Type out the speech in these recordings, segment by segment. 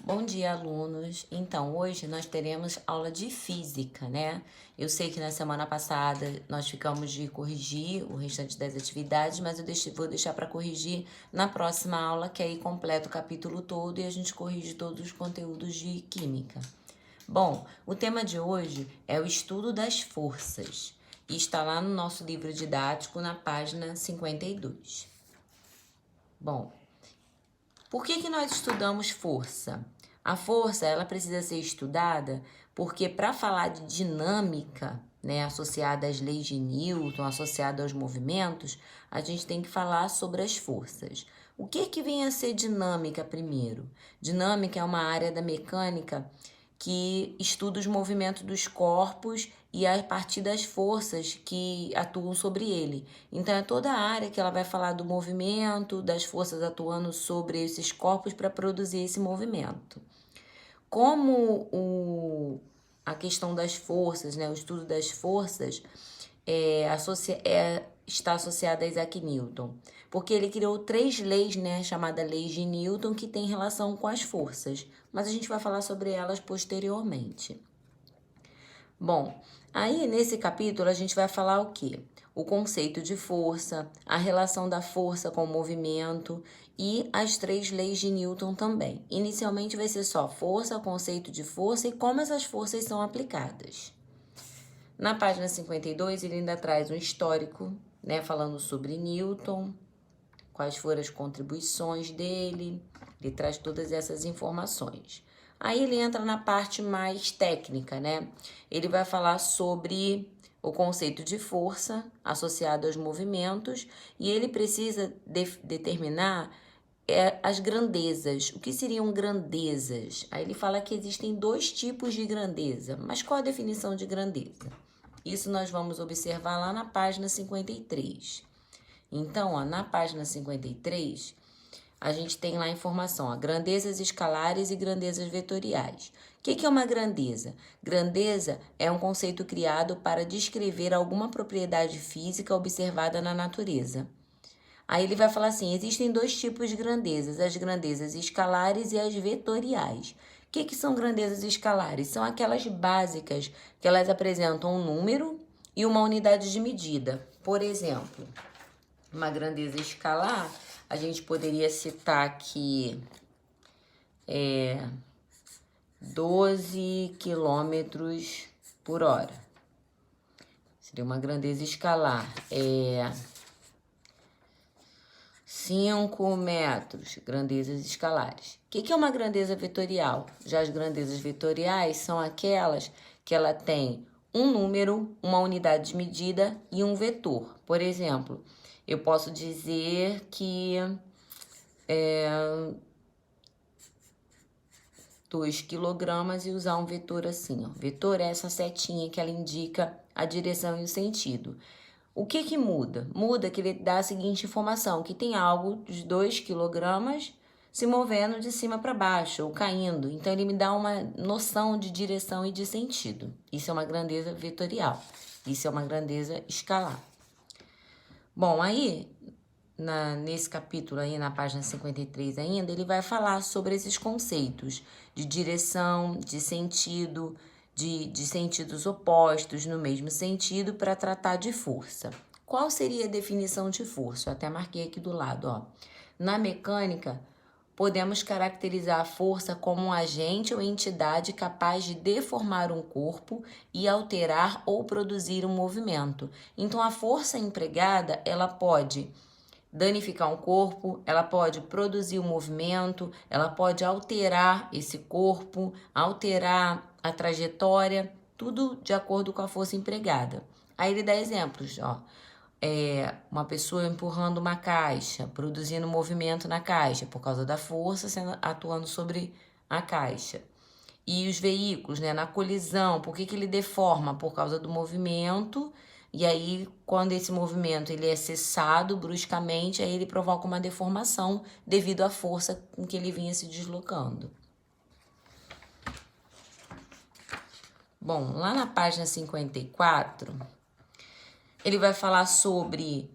Bom dia, alunos. Então, hoje nós teremos aula de física, né? Eu sei que na semana passada nós ficamos de corrigir o restante das atividades, mas vou deixar para corrigir na próxima aula, que aí completa o capítulo todo e a gente corrige todos os conteúdos de química. Bom, o tema de hoje é o estudo das forças e está lá no nosso livro didático na página 52. Bom, por que nós estudamos força? A força, ela precisa ser estudada porque para falar de dinâmica, né, associada às leis de Newton, associada aos movimentos, a gente tem que falar sobre as forças. O que vem a ser dinâmica primeiro? Dinâmica é uma área da mecânica que estuda os movimentos dos corpos e a partir das forças que atuam sobre ele. Então, é toda a área que ela vai falar do movimento, das forças atuando sobre esses corpos para produzir esse movimento. Como a questão das forças, né, o estudo das forças, está associada a Isaac Newton, porque ele criou 3 leis, né, chamadas leis de Newton, que tem relação com as forças, mas a gente vai falar sobre elas posteriormente. Bom, aí nesse capítulo a gente vai falar o quê? O conceito de força, a relação da força com o movimento e as 3 leis de Newton também. Inicialmente vai ser só força, conceito de força e como essas forças são aplicadas. Na página 52 ele ainda traz um histórico, né, falando sobre Newton, quais foram as contribuições dele, ele traz todas essas informações. Aí ele entra na parte mais técnica, né? Ele vai falar sobre o conceito de força associado aos movimentos e ele precisa determinar as grandezas. O que seriam grandezas? Aí ele fala que existem 2 tipos de grandeza, mas qual a definição de grandeza? Isso nós vamos observar lá na página 53. Então, ó, na página 53, a gente tem lá a informação, ó, grandezas escalares e grandezas vetoriais. O que é uma grandeza? Grandeza é um conceito criado para descrever alguma propriedade física observada na natureza. Aí ele vai falar assim, existem 2 tipos de grandezas, as grandezas escalares e as vetoriais. O que são grandezas escalares? São aquelas básicas que elas apresentam um número e uma unidade de medida. Por exemplo, uma grandeza escalar, a gente poderia citar aqui 12 quilômetros por hora. Seria uma grandeza escalar. 5 metros, grandezas escalares. O que é uma grandeza vetorial? Já as grandezas vetoriais são aquelas que ela tem um número, uma unidade de medida e um vetor. Por exemplo, eu posso dizer que 2 quilogramas e usar um vetor assim, ó. Vetor é essa setinha que ela indica a direção e o sentido. O que muda? Muda que ele dá a seguinte informação, que tem algo de 2 quilogramas se movendo de cima para baixo ou caindo. Então, ele me dá uma noção de direção e de sentido. Isso é uma grandeza vetorial. Isso é uma grandeza escalar. Bom, aí, nesse capítulo aí, na página 53 ainda, ele vai falar sobre esses conceitos de direção, de sentido, de sentidos opostos no mesmo sentido para tratar de força. Qual seria a definição de força? Eu até marquei aqui do lado, ó. Na mecânica, podemos caracterizar a força como um agente ou entidade capaz de deformar um corpo e alterar ou produzir um movimento. Então, a força empregada, ela pode danificar um corpo, ela pode produzir um movimento, ela pode alterar esse corpo, alterar a trajetória, tudo de acordo com a força empregada. Aí ele dá exemplos, ó. Uma pessoa empurrando uma caixa, produzindo movimento na caixa, por causa da força atuando sobre a caixa. E os veículos, né, na colisão, por que ele deforma? Por causa do movimento. E aí, quando esse movimento ele é cessado bruscamente, aí ele provoca uma deformação devido à força com que ele vinha se deslocando. Bom, lá na página 54, ele vai falar sobre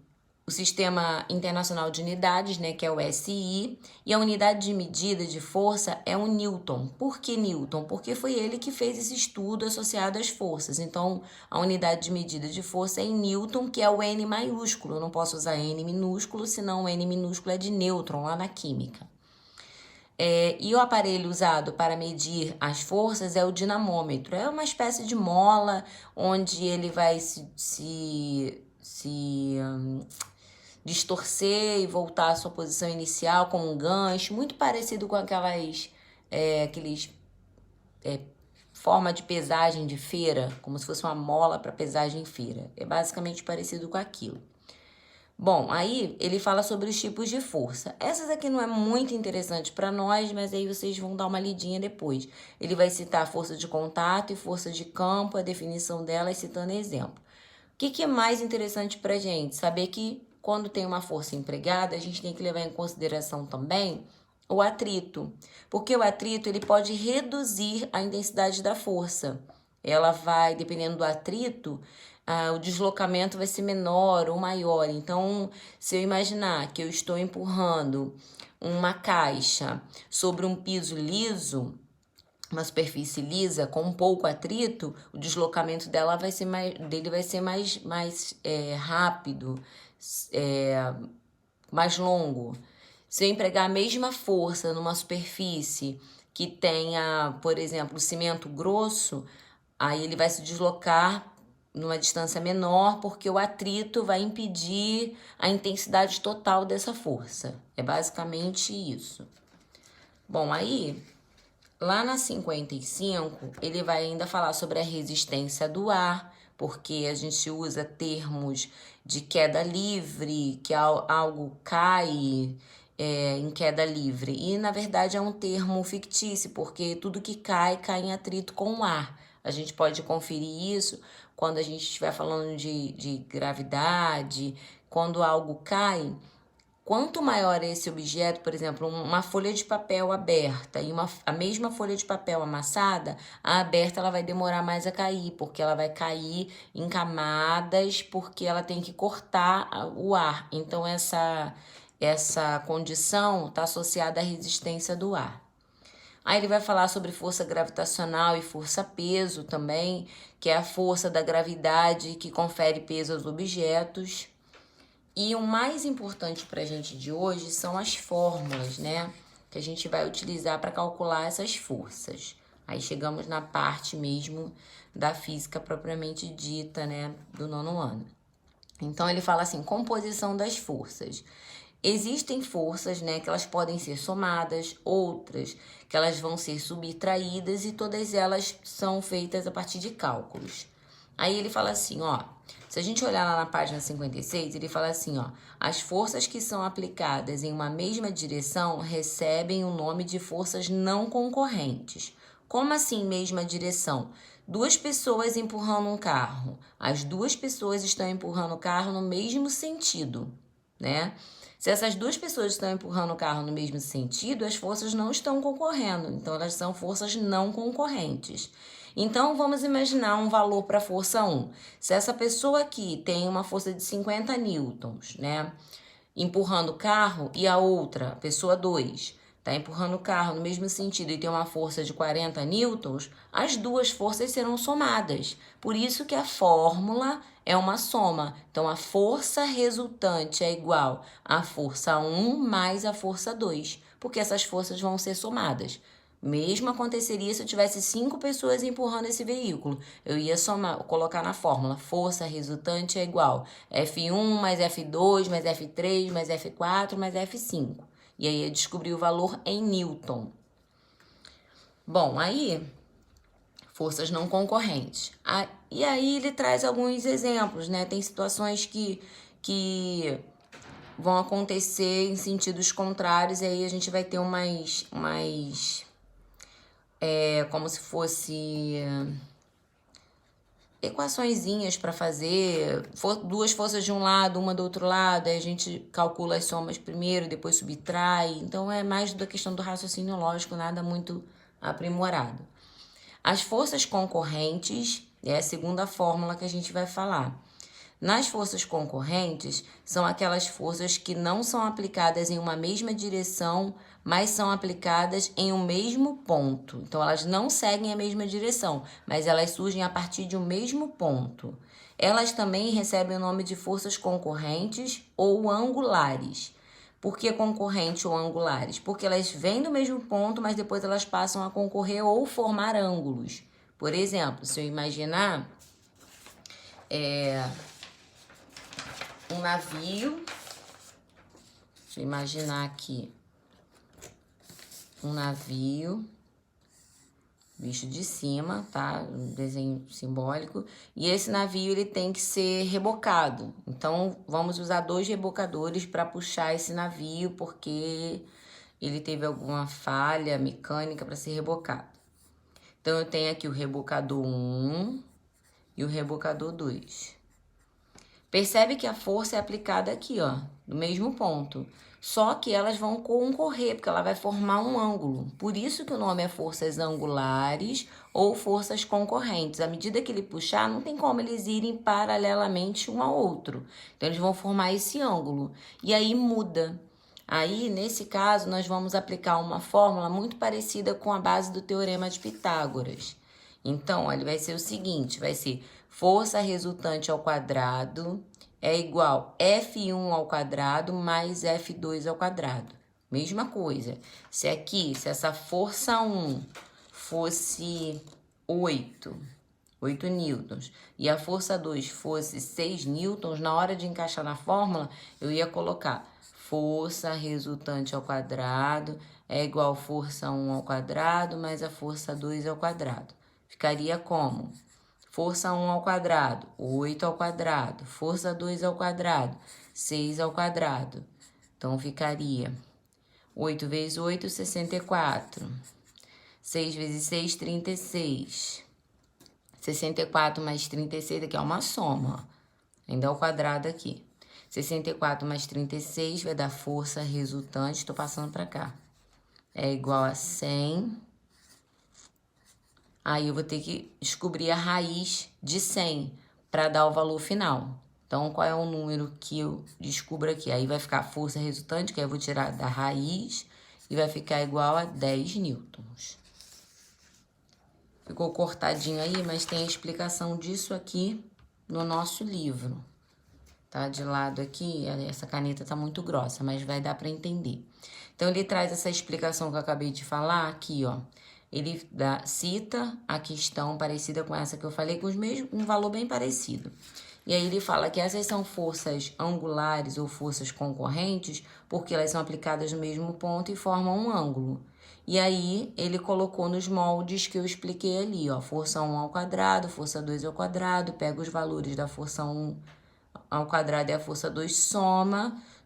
o Sistema Internacional de Unidades, né, que é o SI, e a unidade de medida de força é o Newton. Por que Newton? Porque foi ele que fez esse estudo associado às forças. Então, a unidade de medida de força é em Newton, que é o N maiúsculo. Eu não posso usar N minúsculo, senão o N minúsculo é de nêutron, lá na química. E o aparelho usado para medir as forças é o dinamômetro. É uma espécie de mola onde ele vai se distorcer e voltar à sua posição inicial com um gancho, muito parecido com aqueles forma de pesagem de feira, como se fosse uma mola para pesagem em feira. É basicamente parecido com aquilo. Bom, aí ele fala sobre os tipos de força. Essas aqui não é muito interessante para nós, mas aí vocês vão dar uma lidinha depois. Ele vai citar força de contato e força de campo, a definição delas, citando exemplo. O que é mais interessante para a gente? Saber que quando tem uma força empregada, a gente tem que levar em consideração também o atrito. Porque o atrito ele pode reduzir a intensidade da força. Ela vai, dependendo do atrito, o deslocamento vai ser menor ou maior. Então, se eu imaginar que eu estou empurrando uma caixa sobre um piso liso, uma superfície lisa com pouco atrito, o deslocamento dele vai ser mais rápido, mais longo. Se eu empregar a mesma força numa superfície que tenha, por exemplo, cimento grosso, aí ele vai se deslocar numa distância menor, porque o atrito vai impedir a intensidade total dessa força. É basicamente isso. Bom, aí, lá na 55, ele vai ainda falar sobre a resistência do ar, porque a gente usa termos de queda livre, que algo cai em queda livre. E, na verdade, é um termo fictício, porque tudo que cai, cai em atrito com o ar. A gente pode conferir isso quando a gente estiver falando de gravidade, quando algo cai. Quanto maior é esse objeto, por exemplo, uma folha de papel aberta e a mesma folha de papel amassada, a aberta ela vai demorar mais a cair, porque ela vai cair em camadas, porque ela tem que cortar o ar. Então, essa condição está associada à resistência do ar. Aí ele vai falar sobre força gravitacional e força-peso também, que é a força da gravidade que confere peso aos objetos. E o mais importante para a gente de hoje são as fórmulas, né? Que a gente vai utilizar para calcular essas forças. Aí chegamos na parte mesmo da física propriamente dita, né? Do 9º ano. Então ele fala assim, composição das forças. Existem forças, né, que elas podem ser somadas, outras que elas vão ser subtraídas e todas elas são feitas a partir de cálculos. Aí ele fala assim, ó, se a gente olhar lá na página 56, ele fala assim, ó, as forças que são aplicadas em uma mesma direção recebem o nome de forças não concorrentes. Como assim mesma direção? Duas pessoas empurrando um carro. As duas pessoas estão empurrando o carro no mesmo sentido, né? Se essas duas pessoas estão empurrando o carro no mesmo sentido, as forças não estão concorrendo. Então, elas são forças não concorrentes. Então, vamos imaginar um valor para a força 1. Se essa pessoa aqui tem uma força de 50 newtons, né? Empurrando o carro, e a outra, pessoa 2, está empurrando o carro no mesmo sentido e tem uma força de 40 newtons, as duas forças serão somadas. Por isso que a fórmula é uma soma. Então, a força resultante é igual à força 1 mais a força 2, porque essas forças vão ser somadas. Mesmo aconteceria se eu tivesse 5 pessoas empurrando esse veículo. Eu ia colocar na fórmula, força resultante é igual F1 mais F2 mais F3 mais F4 mais F5. E aí eu descobri o valor em Newton. Bom, aí, forças não concorrentes. E aí ele traz alguns exemplos, né? Tem situações que vão acontecer em sentidos contrários, e aí a gente vai ter como se fosse equaçõezinhas para fazer, duas forças de um lado, uma do outro lado, aí a gente calcula as somas primeiro, depois subtrai. Então é mais da questão do raciocínio lógico, nada muito aprimorado. As forças concorrentes é a segunda fórmula que a gente vai falar. Nas forças concorrentes, são aquelas forças que não são aplicadas em uma mesma direção, mas são aplicadas em um mesmo ponto. Então, elas não seguem a mesma direção, mas elas surgem a partir de um mesmo ponto. Elas também recebem o nome de forças concorrentes ou angulares. Por que concorrente ou angulares? Porque elas vêm do mesmo ponto, mas depois elas passam a concorrer ou formar ângulos. Por exemplo, se eu imaginar um navio, deixa eu imaginar aqui um navio visto de cima, tá? Um desenho simbólico. E esse navio ele tem que ser rebocado. Então, vamos usar 2 rebocadores para puxar esse navio, porque ele teve alguma falha mecânica para ser rebocado. Então, eu tenho aqui o rebocador 1 e o rebocador 2. Percebe que a força é aplicada aqui, ó, no mesmo ponto. Só que elas vão concorrer, porque ela vai formar um ângulo. Por isso que o nome é forças angulares ou forças concorrentes. À medida que ele puxar, não tem como eles irem paralelamente um ao outro. Então, eles vão formar esse ângulo. E aí muda. Aí, nesse caso, nós vamos aplicar uma fórmula muito parecida com a base do Teorema de Pitágoras. Então, olha, vai ser o seguinte, vai ser força resultante ao quadrado é igual F1 ao quadrado mais F2 ao quadrado. Mesma coisa. Se essa força 1 fosse 8 newtons, e a força 2 fosse 6 newtons, na hora de encaixar na fórmula, eu ia colocar força resultante ao quadrado é igual força 1 ao quadrado mais a força 2 ao quadrado. Ficaria como? Força 1 ao quadrado, 8 ao quadrado. Força 2 ao quadrado, 6 ao quadrado. Então, ficaria 8 vezes 8, 64. 6 vezes 6, 36. 64 mais 36, aqui é uma soma. Ainda é o quadrado aqui. 64 mais 36 vai dar força resultante, estou passando para cá. É igual a 100. Aí eu vou ter que descobrir a raiz de 100 para dar o valor final. Então, qual é o número que eu descubro aqui? Aí vai ficar a força resultante, que aí eu vou tirar da raiz, e vai ficar igual a 10 newtons. Ficou cortadinho aí, mas tem a explicação disso aqui no nosso livro. Tá de lado aqui, essa caneta tá muito grossa, mas vai dar para entender. Então, ele traz essa explicação que eu acabei de falar aqui, ó. Ele cita a questão parecida com essa que eu falei, com um valor bem parecido. E aí ele fala que essas são forças angulares ou forças concorrentes, porque elas são aplicadas no mesmo ponto e formam um ângulo. E aí ele colocou nos moldes que eu expliquei ali, ó, força 1 ao quadrado, força 2 ao quadrado, pega os valores da força 1 ao quadrado e a força 2,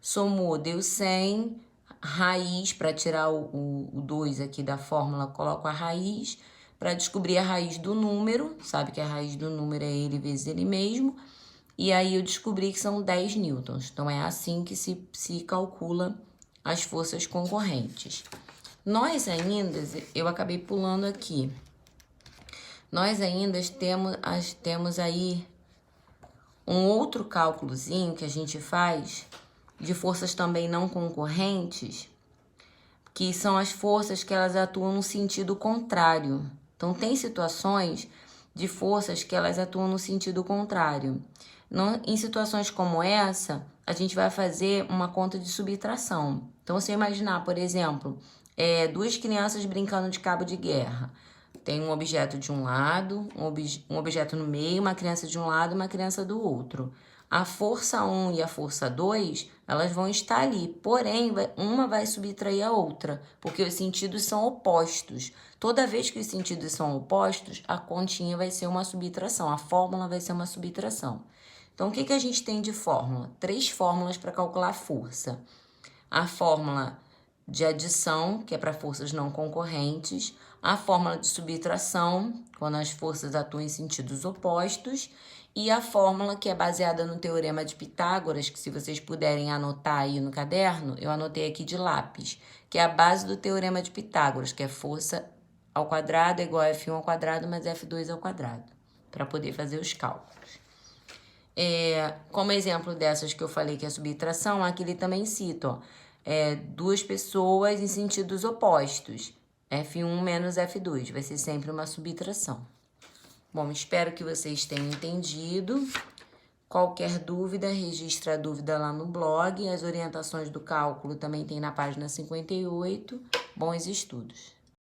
somou, deu 100, raiz, para tirar o 2 aqui da fórmula, coloco a raiz, para descobrir a raiz do número, sabe que a raiz do número é ele vezes ele mesmo, e aí eu descobri que são 10 newtons. Então, é assim que se calcula as forças concorrentes. Nós ainda, eu acabei pulando aqui, nós ainda temos aí um outro cálculozinho que a gente faz de forças também não concorrentes, que são as forças que elas atuam no sentido contrário. Então, tem situações de forças que elas atuam no sentido contrário. Em situações como essa, a gente vai fazer uma conta de subtração. Então, se eu imaginar, por exemplo, 2 crianças brincando de cabo de guerra. Tem um objeto de um lado, um objeto no meio, uma criança de um lado e uma criança do outro. A força 1 e a força 2, elas vão estar ali, porém, uma vai subtrair a outra, porque os sentidos são opostos. Toda vez que os sentidos são opostos, a continha vai ser uma subtração, a fórmula vai ser uma subtração. Então, o que a gente tem de fórmula? 3 fórmulas para calcular a força. A fórmula de adição, que é para forças não concorrentes, a fórmula de subtração, quando as forças atuam em sentidos opostos, e a fórmula que é baseada no Teorema de Pitágoras, que se vocês puderem anotar aí no caderno, eu anotei aqui de lápis, que é a base do Teorema de Pitágoras, que é força ao quadrado é igual a F1 ao quadrado mais F2 ao quadrado, para poder fazer os cálculos. Como exemplo dessas que eu falei que é subtração, aqui ele também cita, ó, duas pessoas em sentidos opostos. F1 menos F2, vai ser sempre uma subtração. Bom, espero que vocês tenham entendido. Qualquer dúvida, registra a dúvida lá no blog. As orientações do cálculo também tem na página 58. Bons estudos!